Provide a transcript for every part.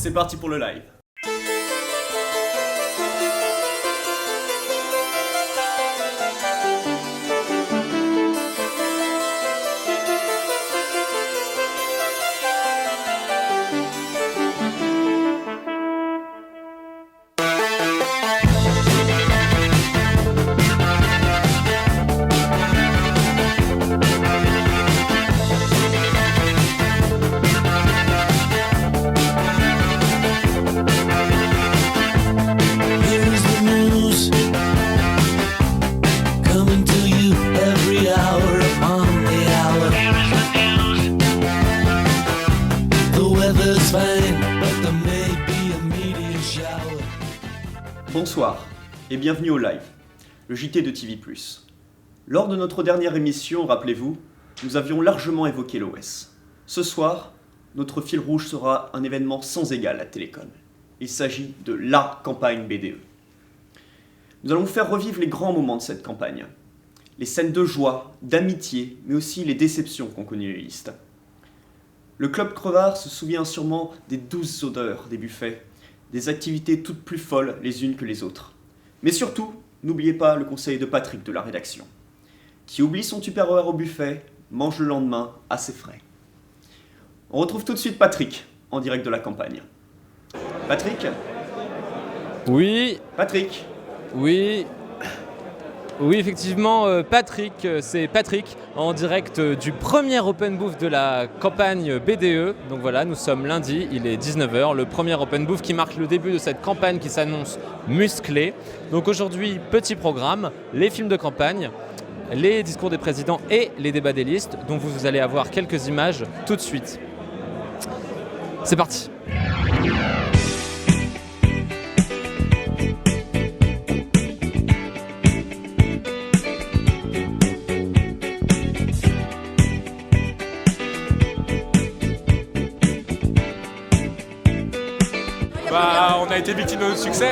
c'est parti pour le live. Bonsoir et bienvenue au live, le JT de TV+. Lors de notre dernière émission, rappelez-vous, nous avions largement évoqué l'OS. Ce soir, notre fil rouge sera un événement sans égal à Télécom. Il s'agit de LA campagne BDE. Nous allons vous faire revivre les grands moments de cette campagne. Les scènes de joie, d'amitié, mais aussi les déceptions qu'ont connues les listes. Le Club Crevard se souvient sûrement des douces odeurs des buffets, des activités toutes plus folles les unes que les autres. Mais surtout, n'oubliez pas le conseil de Patrick de la rédaction. Qui oublie son Tupperware au buffet, mange le lendemain à ses frais. On retrouve tout de suite Patrick, en direct de la campagne. Patrick ? Oui. Patrick ? Oui. Oui, effectivement, Patrick, c'est Patrick, en direct du premier Open Booth de la campagne BDE. Donc voilà, nous sommes lundi, il est 19h, le premier Open Booth qui marque le début de cette campagne qui s'annonce musclée. Donc aujourd'hui, petit programme, les films de campagne, les discours des présidents et les débats des listes, dont vous allez avoir quelques images tout de suite. C'est parti. On a été victime de notre succès.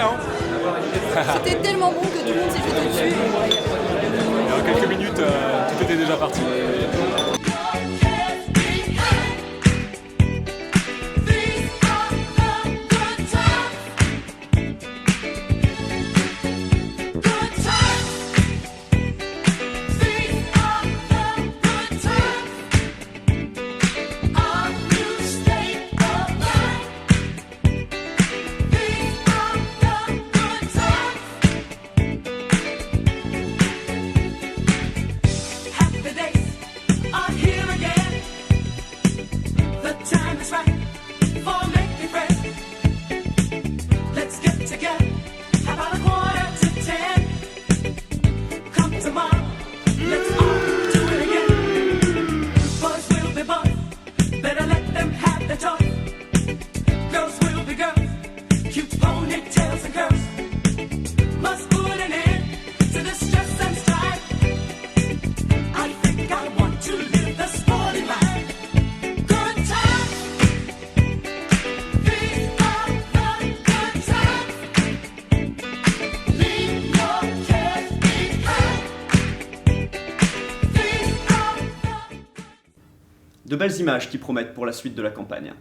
C'était tellement bon que tout le monde s'est jeté dessus. Et en quelques minutes, tout était déjà parti. De belles images qui promettent pour la suite de la campagne.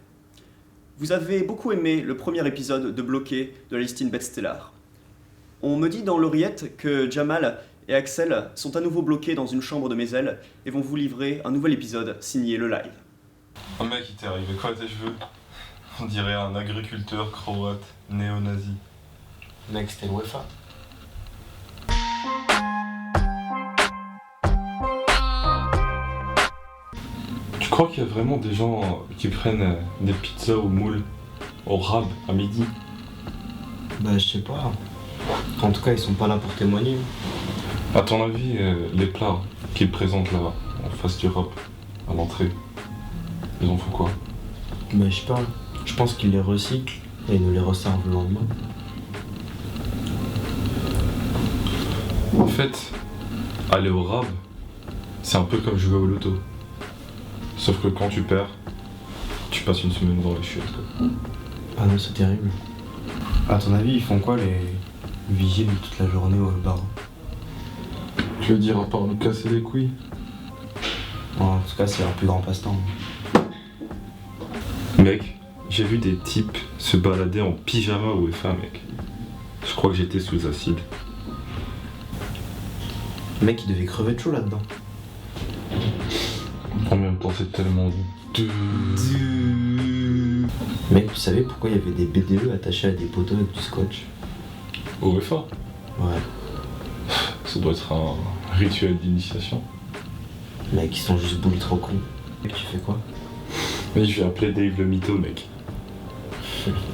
Vous avez beaucoup aimé le premier épisode de Bloqué de la listine Bête Stellar. On me dit dans l'oreillette que Jamal et Axel sont à nouveau bloqués dans une chambre de mes ailes et vont vous livrer un nouvel épisode signé le live. Oh mec, il t'est arrivé quoi à tes cheveux? On dirait un agriculteur croate néo-nazi. Mec, c'était l'UEFA. Tu crois qu'il y a vraiment des gens qui prennent des pizzas au moule, au rab, à midi? Bah je sais pas. En tout cas ils sont pas là pour témoigner. À ton avis, les plats qu'ils présentent là, en face du rab, à l'entrée, ils en font quoi? Bah je sais pas. Je pense qu'ils les recyclent et ils nous les resservent le lendemain. En fait, aller au rab, c'est un peu comme jouer au loto. Sauf que quand tu perds, tu passes une semaine dans les chiottes. Ah non, c'est terrible. À ton avis, ils font quoi les vigiles toute la journée au bar? Tu veux dire à part nous casser les couilles? En tout cas, c'est leur plus grand passe-temps. Mec, J'ai vu des types se balader en pyjama au FA, mec. Je crois que j'étais sous acide. Le mec, il devait crever de chaud là-dedans. En même temps, c'est tellement Mec, tu savais pourquoi il y avait des BDE attachés à des poteaux avec du scotch? au FA. Ouais. Ça doit être un rituel d'initiation. Mec, ils sont juste boulis trop cons. Mec, tu fais quoi? Mais je vais appeler Dave le mytho, mec.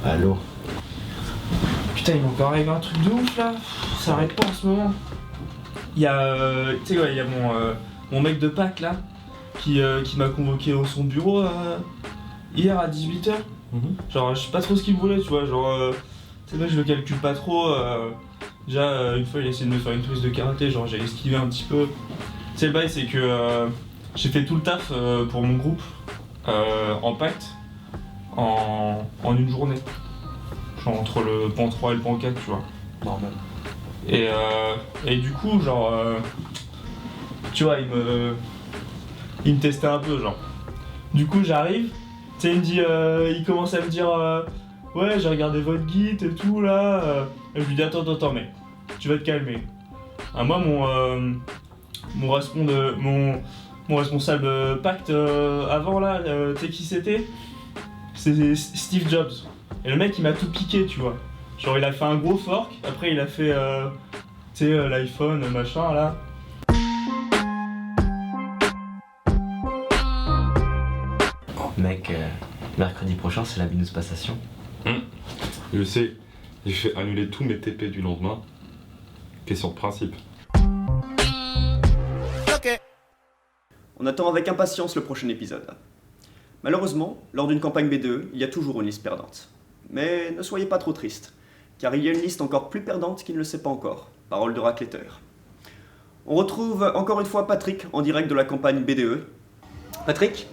Allô? Putain, il m'est encore arrivé un truc de ouf là. Ça arrête pas en ce moment. Il y a, tu sais quoi, il y a mon mec de Pâques là qui m'a convoqué dans son bureau hier à 18h. Genre, je sais pas trop ce qu'il voulait, tu vois. Genre, tu sais, moi je le calcule pas trop. Déjà, une fois il a essayé de me faire une prise de karaté, genre j'ai esquivé un petit peu. Tu sais, le bail, c'est que j'ai fait tout le taf pour mon groupe en pacte en une journée. Genre entre le pan 3 et le pan 4, tu vois. Normal. Et du coup, genre, tu vois, il me testait un peu, genre. Du coup, j'arrive, tu sais, il commence à me dire, ouais, j'ai regardé votre guide et tout, là. Et je lui dis, attends, mec, tu vas te calmer. Ah, moi, mon responsable pacte avant, là, tu sais qui c'était? C'est Steve Jobs. Et le mec, il m'a tout piqué, tu vois. Genre, il a fait un gros fork, après, il a fait, tu sais, l'iPhone, machin, là. Mec, mercredi prochain, c'est la Binous Passation. Je sais, j'ai fait annuler tous mes TP du lendemain. Question de principe. On attend avec impatience le prochain épisode. Malheureusement, lors d'une campagne B2, il y a toujours une liste perdante. Mais ne soyez pas trop tristes, car il y a une liste encore plus perdante qui ne le sait pas encore. Parole de racletteur. On retrouve encore une fois Patrick en direct de la campagne BDE. Patrick?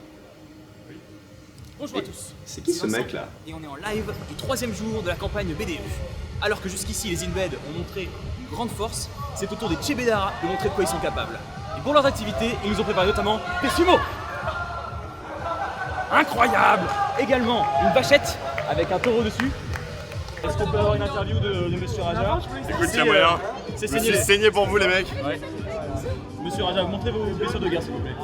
Bonjour à tous. C'est qui ce mec là? Et on est en live du 3e jour de la campagne BDE. Alors que jusqu'ici les Inbed ont montré une grande force, c'est au tour des Chebedara de montrer de quoi ils sont capables. Et pour leurs activités, ils nous ont préparé notamment des sumo. Incroyable! Également une vachette avec un taureau dessus. Est-ce qu'on peut avoir une interview de Monsieur Raja? Écoute, tiens moyen. C'est Je me saigné. suis saigné pour vous les mecs. Ouais. Monsieur Raja, montrez vos blessures de guerre s'il vous plaît.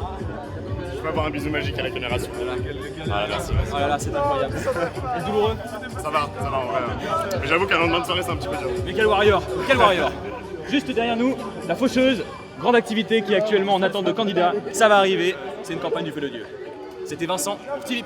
Je peux avoir un bisou magique à la caméra s'il vous plaît. Voilà, merci. Oh là là, c'est incroyable. Est-ce douloureux? Ça va en vrai. Mais j'avoue qu'un lendemain de soirée c'est un petit peu dur. Mais quel warrior! Quel warrior! Juste derrière nous, la faucheuse, grande activité qui est actuellement en attente de candidats. Ça va arriver, c'est une campagne du feu de Dieu. C'était Vincent pour TV+.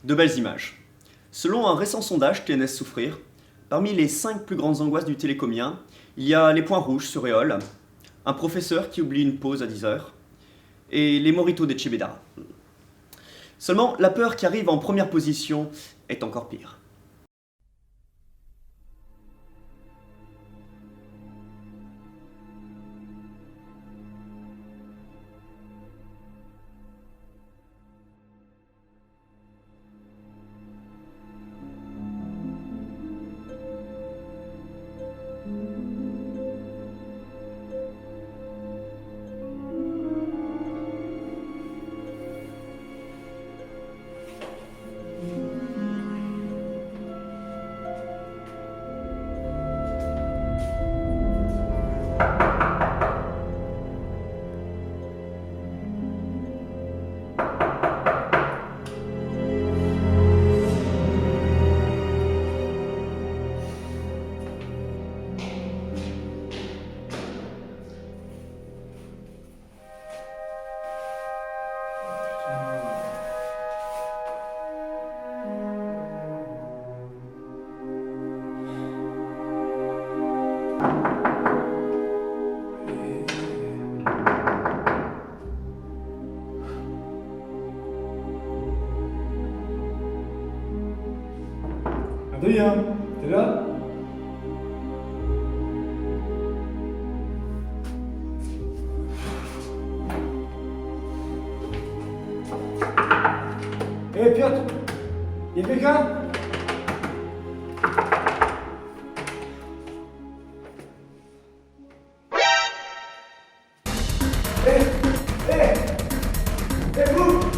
De belles images. Selon un récent sondage TNS Souffrir, parmi les 5 plus grandes angoisses du télécomien, il y a les points rouges sur Éole, un professeur qui oublie une pause à 10h, et les moritos des Chebedara. Seulement, la peur qui arrive en première position est encore pire. Adrien, t'es là? Hé Piotr, y'a quelqu'un? Vous!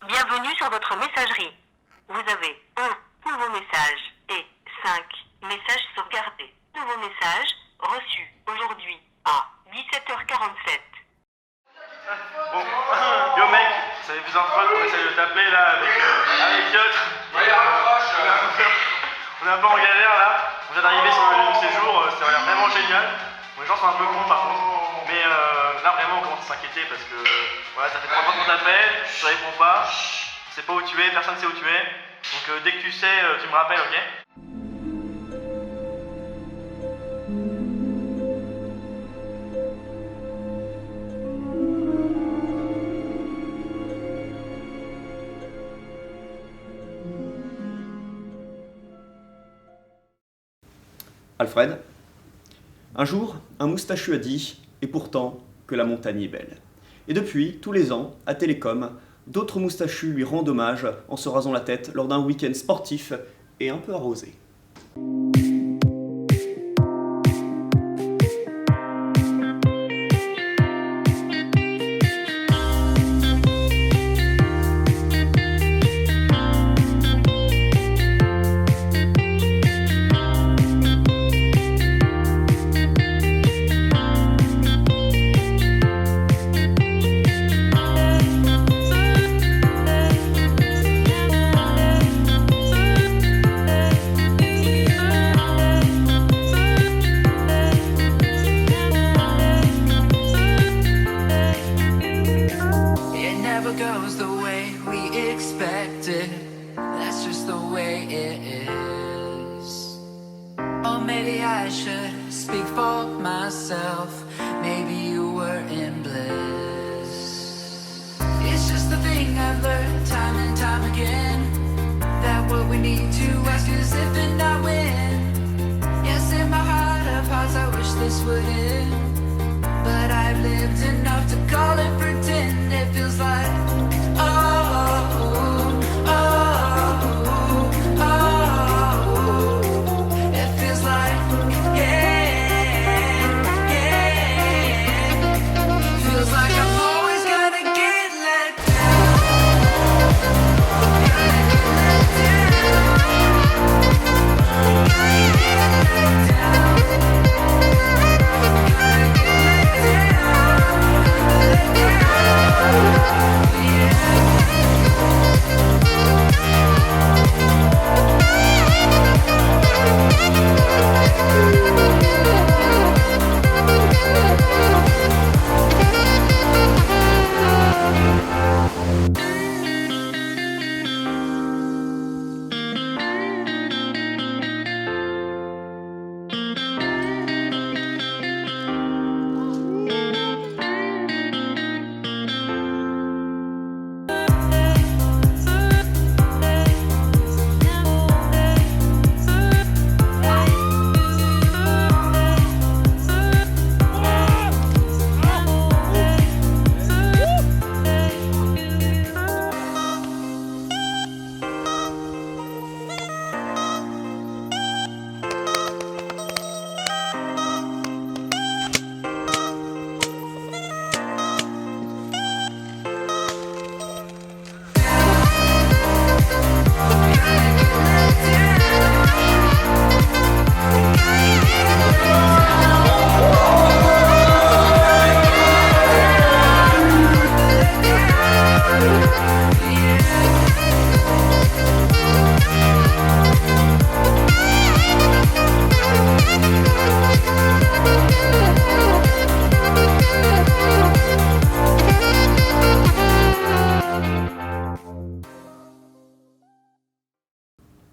Bienvenue sur votre messagerie. Vous avez 1 nouveau message et 5 messages sauvegardés. Nouveau message reçu aujourd'hui à 17h47. plusieurs fois qu'on essaye de t'appeler là avec Piotr. On est un peu en galère là. On vient d'arriver sur le séjour, c'est vraiment génial. Bon, les gens sont un peu cons par contre. Mais là vraiment on commence à s'inquiéter parce que voilà, ça fait 3 fois qu'on t'appelle, tu réponds pas. On sait pas où tu es, personne ne sait où tu es. Donc dès que tu sais, tu me rappelles, ok? Alfred, un jour, un moustachu a dit « Et pourtant, que la montagne est belle ». Et depuis, tous les ans, à Télécom, d'autres moustachus lui rendent hommage en se rasant la tête lors d'un week-end sportif et un peu arrosé.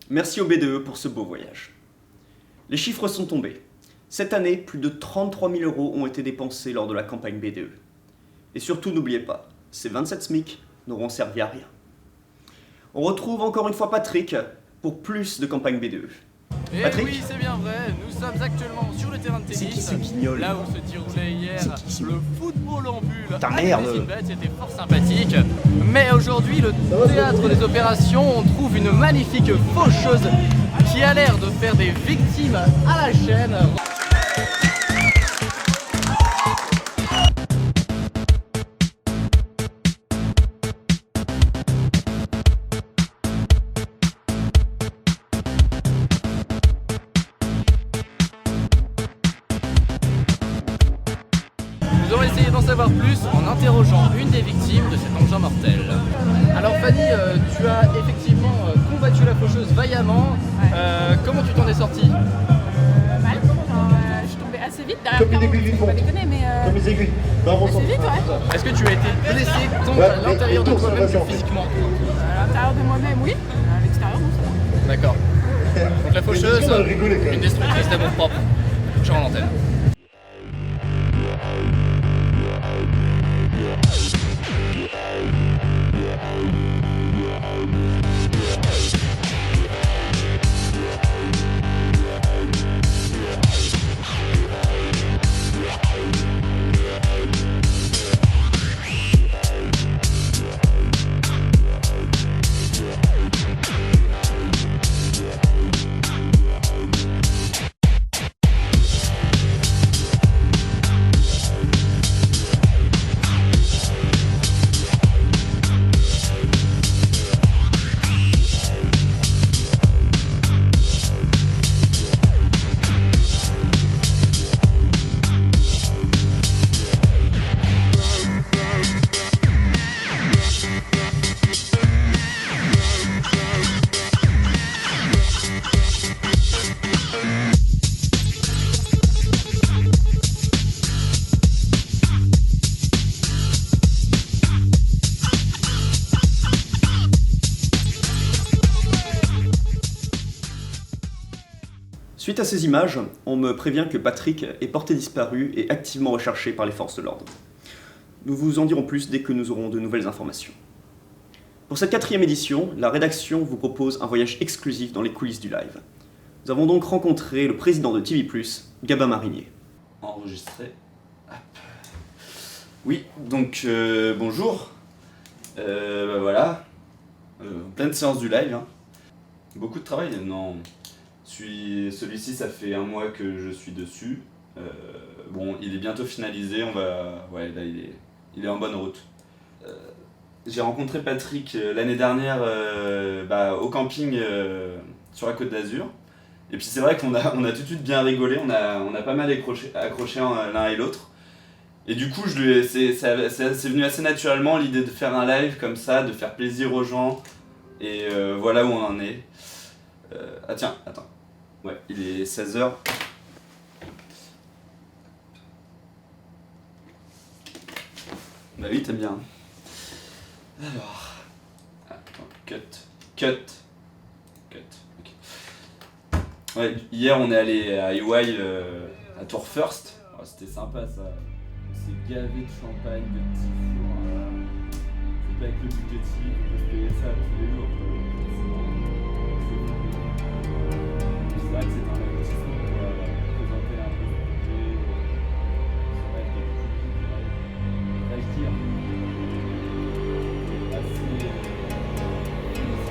Merci au BDE pour ce beau voyage. Les chiffres sont tombés. Cette année, plus de 33 000 € ont été dépensés lors de la campagne BDE. Et surtout, n'oubliez pas, ces 27 SMIC n'auront servi à rien. On retrouve encore une fois Patrick pour plus de campagne BDE. Et Patrick ? oui, c'est bien vrai, nous sommes actuellement sur le terrain de tennis. C'est qui ce guignol ? Là où se déroulait hier le football en bulle. Ta merde ! C'était fort sympathique. Mais aujourd'hui, le théâtre des opérations, on trouve une magnifique faucheuse qui a l'air de faire des victimes à la chaîne. Nous allons essayer d'en savoir plus en interrogeant plaisir aux gens, une des victimes de cet engin mortel. Alors Fanny, tu as effectivement combattu la faucheuse vaillamment. Comment tu t'en es sortie? Mal. Je suis tombée assez vite derrière Caro, faut pas déconner, mais assez vite, ouais. Est-ce que tu as été blessé tant à l'intérieur de toi-même que physiquement? À l'intérieur de moi-même, oui. À l'extérieur, non, ça va. D'accord. Donc la faucheuse, une destructrice d'amour propre. Toujours en l'antenne. Suite à ces images, on me prévient que Patrick est porté disparu et activement recherché par les forces de l'ordre. Nous vous en dirons plus dès que nous aurons de nouvelles informations. Pour cette 4e édition, la rédaction vous propose un voyage exclusif dans les coulisses du live. Nous avons donc rencontré le président de TV+, Gabin Marinier. Enregistré. Hop. Oui, donc bonjour. Bah voilà. Pleine séance du live. Hein. Beaucoup de travail, non. Celui-ci, ça fait 1 mois que je suis dessus. Bon, il est bientôt finalisé. Ouais, là, il est en bonne route. J'ai rencontré Patrick l'année dernière au camping sur la Côte d'Azur. Et puis c'est vrai qu'on a tout de suite bien rigolé. On a pas mal accroché l'un et l'autre. Et du coup, c'est venu assez naturellement l'idée de faire un live comme ça, de faire plaisir aux gens. Et voilà où on en est. Ah tiens, attends. Ouais, il est 16h. Bah oui, t'aimes bien. Alors... Attends, cut. Ok. Ouais, hier on est allé à EY à Tour First. Oh, c'était sympa ça. On s'est gavé de champagne, de petits fours. C'est pas avec le budget de Steve, on peut se payer ça tous les jours. C'est vrai que c'est un investissement pour présenter un peu le budget, ça va être des publics, vais-je dire, assez félicitatif.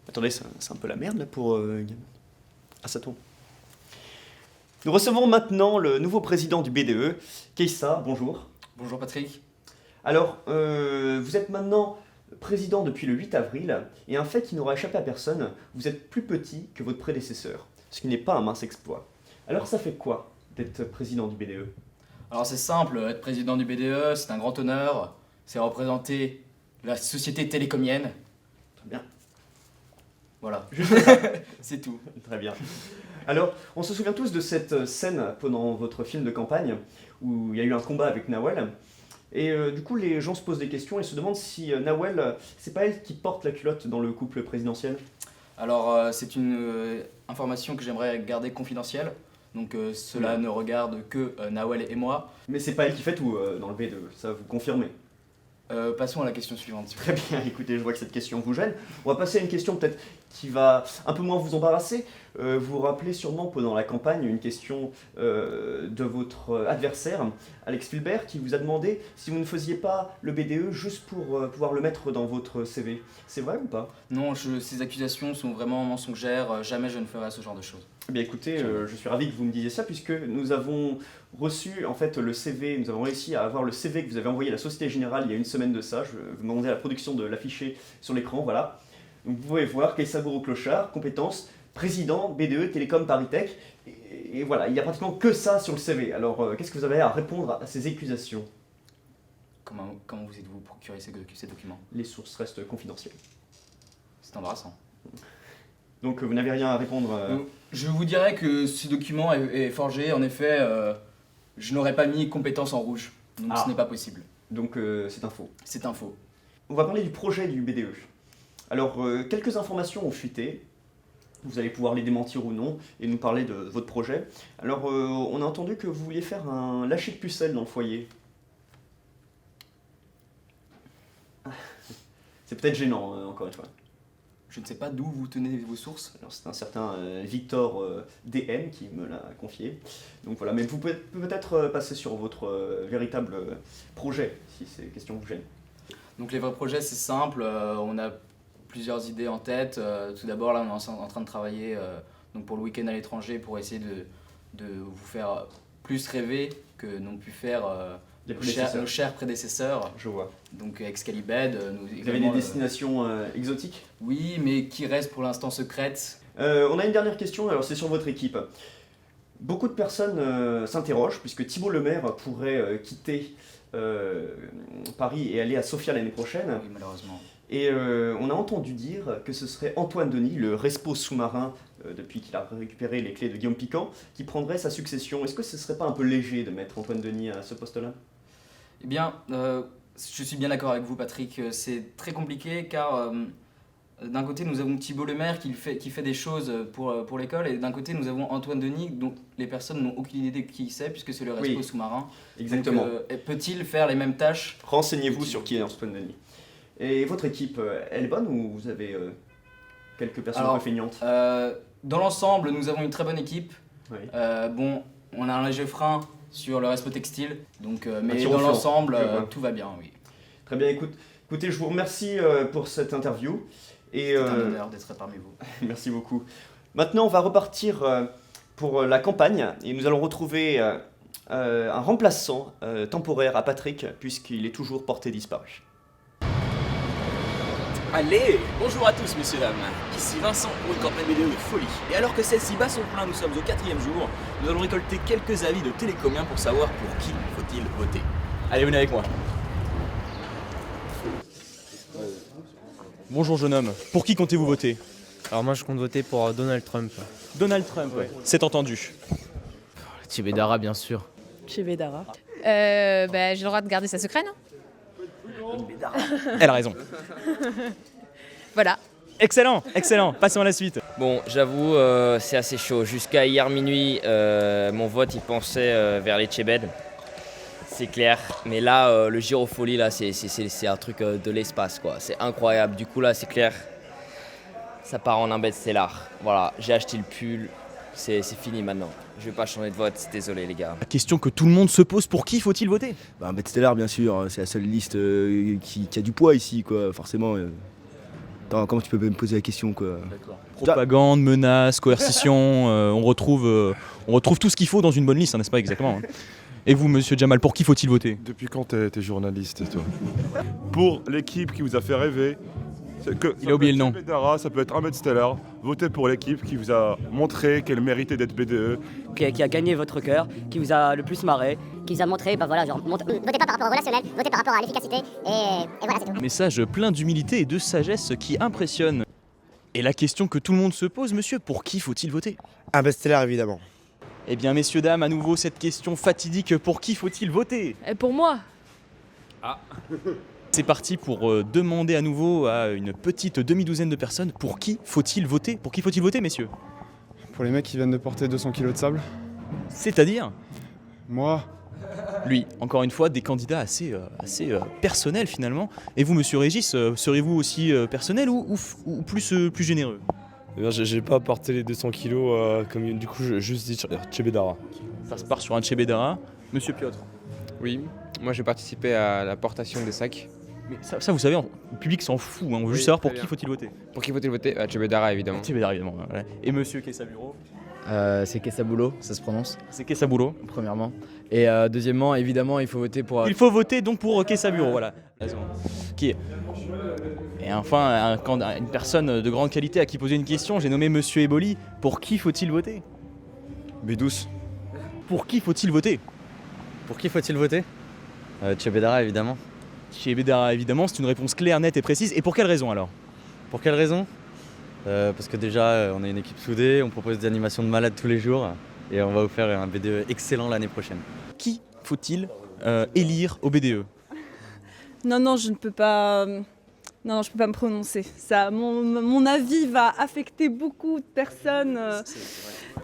Attendez, c'est un peu la merde là pour... Ah, ça tourne. Nous recevons maintenant le nouveau président du BDE, Keïssa, bonjour. Bonjour Patrick. Alors, vous êtes maintenant président depuis le 8 avril, et un fait qui n'aura échappé à personne, vous êtes plus petit que votre prédécesseur, ce qui n'est pas un mince exploit. Alors ça fait quoi d'être président du BDE? Alors c'est simple, être président du BDE, c'est un grand honneur, c'est représenter la société télécomienne. Très bien. Voilà, c'est tout. Très bien. Alors, on se souvient tous de cette scène pendant votre film de campagne, où il y a eu un combat avec Nawel, et du coup les gens se posent des questions et se demandent si Nawel, c'est pas elle qui porte la culotte dans le couple présidentiel. Alors c'est une information que j'aimerais garder confidentielle, donc cela ne regarde que Nawel et moi. Mais c'est pas elle qui fait tout dans le B2, ça vous confirmez? Passons à la question suivante. Très bien, écoutez, je vois que cette question vous gêne. On va passer à une question peut-être qui va un peu moins vous embarrasser. Vous vous rappelez sûrement pendant la campagne une question de votre adversaire, Alex Fulbert, qui vous a demandé si vous ne faisiez pas le BDE juste pour pouvoir le mettre dans votre CV. C'est vrai ou pas? Non, ces accusations sont vraiment mensongères, jamais je ne ferai ce genre de choses. Eh bien écoutez, je suis ravi que vous me disiez ça puisque nous avons reçu en fait le CV, nous avons réussi à avoir le CV que vous avez envoyé à la Société Générale il y a une semaine de ça. Je vais vous demander à la production de l'afficher sur l'écran, voilà. Donc vous pouvez voir Kaïssa Bourreau-Clochard, compétences, président BDE Télécom Paris Tech. Et voilà, il n'y a pratiquement que ça sur le CV. Alors qu'est-ce que vous avez à répondre à ces accusations? Comment vous êtes-vous procuré ces documents? Les sources restent confidentielles. C'est embarrassant. Donc vous n'avez rien à répondre Je vous dirais que ce document est forgé. En effet, je n'aurais pas mis compétences en rouge. Donc ce n'est pas possible. Donc c'est un faux. C'est un faux. On va parler du projet du BDE. Alors quelques informations ont fuité. Vous allez pouvoir les démentir ou non et nous parler de votre projet. Alors on a entendu que vous vouliez faire un lâcher de pucelle dans le foyer. C'est peut-être gênant, encore une fois. Je ne sais pas d'où vous tenez vos sources. Alors c'est un certain Victor DM qui me l'a confié. Donc voilà, mais vous pouvez peut-être passer sur votre véritable projet, si ces questions vous gênent. Donc les vrais projets, c'est simple. On a plusieurs idées en tête. Tout d'abord, là, on est en train de travailler donc pour le week-end à l'étranger pour essayer de vous faire plus rêver que n'ont pu faire nos chers prédécesseurs. Je vois. Donc Excalibed. Vous avez des destinations exotiques? Oui, mais qui restent pour l'instant secrètes. On a une dernière question, alors c'est sur votre équipe. Beaucoup de personnes s'interrogent, puisque Thibault Lemaire pourrait quitter Paris et aller à Sofia l'année prochaine. Oui, malheureusement. Et on a entendu dire que ce serait Antoine Denis, le respo sous-marin, depuis qu'il a récupéré les clés de Guillaume Piquant, qui prendrait sa succession. Est-ce que ce serait pas un peu léger de mettre Antoine Denis à ce poste-là? Eh bien, je suis bien d'accord avec vous, Patrick. C'est très compliqué car d'un côté, nous avons Thibault Lemaire qui fait des choses pour l'école, et d'un côté, nous avons Antoine Denis, dont les personnes n'ont aucune idée de qui c'est, puisque c'est le respo sous-marin. Exactement. Donc, peut-il faire les mêmes tâches? Renseignez-vous sur qui est Antoine Denis. Et votre équipe, elle est bonne ou vous avez quelques personnes un peu feignantes? Dans l'ensemble, nous avons une très bonne équipe. Oui. Bon, on a un léger frein sur le respo textile, donc, mais dans l'ensemble, tout va bien, oui. Très bien, écoutez, je vous remercie pour cette interview. C'est un honneur d'être parmi vous. Merci beaucoup. Maintenant, on va repartir pour la campagne et nous allons retrouver un remplaçant temporaire à Patrick, puisqu'il est toujours porté disparu. Allez, bonjour à tous messieurs dames, ici Vincent pour une campagne BDE de folie. Et alors que celle-ci bat son plein, nous sommes au 4e jour, nous allons récolter quelques avis de télécomiens pour savoir pour qui faut-il voter. Allez, venez avec moi. Bonjour jeune homme, pour qui comptez-vous voter? Alors moi je compte voter pour Donald Trump. Donald Trump, ouais. C'est entendu. Che Guevara bien sûr. Che Guevara. J'ai le droit de garder ça secret, non? Elle a raison. Voilà. Excellent, excellent. Passons à la suite. Bon, j'avoue, c'est assez chaud. Jusqu'à hier minuit, mon vote, il pensait vers les Chebed. C'est clair. Mais là, le Girofolie, là, c'est un truc de l'espace, quoi. C'est incroyable. Du coup, là, c'est clair. Ça part en un best-seller. Voilà, j'ai acheté le pull. C'est fini maintenant. Je vais pas changer de vote, désolé les gars. La question que tout le monde se pose, pour qui faut-il voter? Un best-seller bien sûr, c'est la seule liste qui a du poids ici quoi, forcément. Attends, comment tu peux me poser la question quoi? Propagande, menaces, coercition, on retrouve tout ce qu'il faut dans une bonne liste, hein, n'est-ce pas exactement? Et vous monsieur Jamal, pour qui faut-il voter? Depuis quand t'es journaliste toi? Pour l'équipe qui vous a fait rêver. Il a oublié le nom. Ça peut être un best-seller. Votez pour l'équipe qui vous a montré qu'elle méritait d'être BDE. Qui a gagné votre cœur, qui vous a le plus marré. Qui vous a montré, votez pas par rapport au relationnel, votez par rapport à l'efficacité, et voilà c'est tout. Message plein d'humilité et de sagesse qui impressionne. Et la question que tout le monde se pose, monsieur, pour qui faut-il voter? Un best-seller évidemment. Eh bien messieurs, dames, à nouveau cette question fatidique, pour qui faut-il voter? Pour moi. Ah. C'est parti pour demander à nouveau à une petite demi-douzaine de personnes pour qui faut-il voter? Pour qui faut-il voter, messieurs? Pour les mecs qui viennent de porter 200 kilos de sable. C'est-à-dire? Moi. Lui, encore une fois, des candidats assez personnels finalement. Et vous, monsieur Régis, serez-vous aussi personnel ou plus généreux? Eh bien, j'ai pas porté les 200 kilos, comme du coup, je juste dit Che Guevara. Ça se part sur un Che Guevara. Monsieur Piotr? Oui, moi j'ai participé à la portation des sacs. Mais ça vous savez, le public s'en fout, hein. On veut juste savoir pour qui faut-il voter. Pour qui faut-il voter? Che Guevara évidemment. Che Guevara évidemment, voilà. Et monsieur Kessa Bureau? C'est Kessabulo, ça se prononce. C'est Kessabulo. Premièrement. Et deuxièmement, évidemment, il faut voter pour... Il faut voter donc pour Kessabulo, voilà. Qui est... Et enfin, une personne de grande qualité à qui poser une question, j'ai nommé Monsieur Eboli. Pour qui faut-il voter? B12. Pour qui faut-il voter? Pour qui faut-il voter Tchébédara, évidemment. Tchébédara, évidemment, c'est une réponse claire, nette et précise. Et pour quelle raison alors? Pour quelle raison Parce que déjà, on est une équipe soudée, on propose des animations de malades tous les jours et on va vous faire un BDE excellent l'année prochaine. Qui faut-il élire au BDE? Non, je ne peux pas... Non, je peux pas me prononcer. Ça, mon avis va affecter beaucoup de personnes.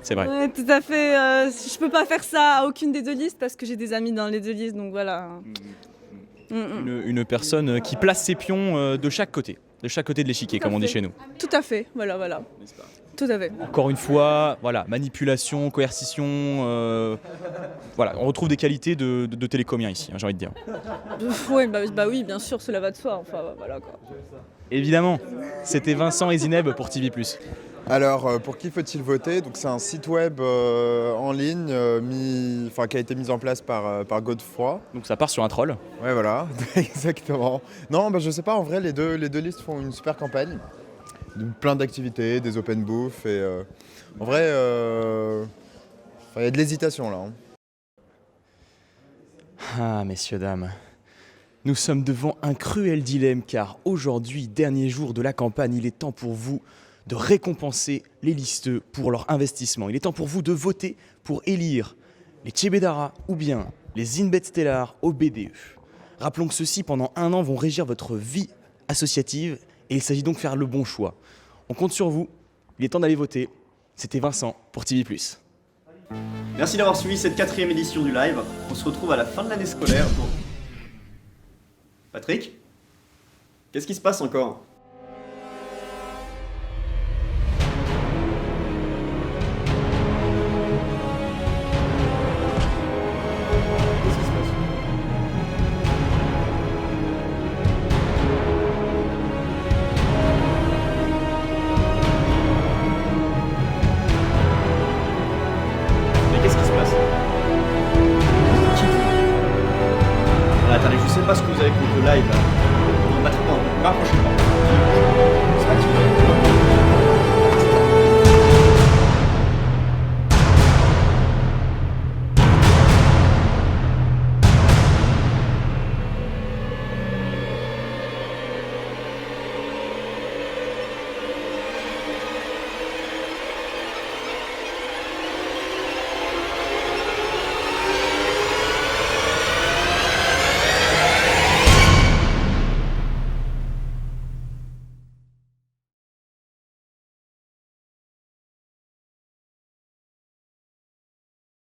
C'est vrai. Ouais, tout à fait. Je peux pas faire ça à aucune des deux listes parce que j'ai des amis dans les deux listes, donc voilà. Une personne qui place ses pions de chaque côté de l'échiquier, comme on dit chez nous. Tout à fait, voilà. Tout à fait. Encore une fois, voilà, manipulation, coercition, voilà, on retrouve des qualités de télécomiens ici, hein, j'ai envie de dire. Ouais, bah oui, bien sûr, cela va de soi, enfin voilà quoi. Évidemment, c'était Vincent et Zineb pour TV+. Alors, pour qui faut-il voter? Donc, c'est un site web en ligne qui a été mis en place par Godefroy. Donc ça part sur un troll. Ouais, voilà, exactement. Non, je sais pas, en vrai, les deux listes font une super campagne. Plein d'activités, des open bouffe et en vrai, il y a de l'hésitation là. Ah, messieurs, dames, nous sommes devant un cruel dilemme car aujourd'hui, dernier jour de la campagne, il est temps pour vous de récompenser les listeux pour leur investissement. Il est temps pour vous de voter pour élire les Tchébédara ou bien les Zinbet Stellar au BDE. Rappelons que ceux-ci, pendant 1 an, vont régir votre vie associative et il s'agit donc de faire le bon choix. On compte sur vous, il est temps d'aller voter. C'était Vincent pour TV+. Merci d'avoir suivi cette 4e édition du live. On se retrouve à la fin de l'année scolaire pour... Patrick? Qu'est-ce qui se passe encore? Attendez, je sais pas ce que vous avez contre le live. Non, rapprochez pas.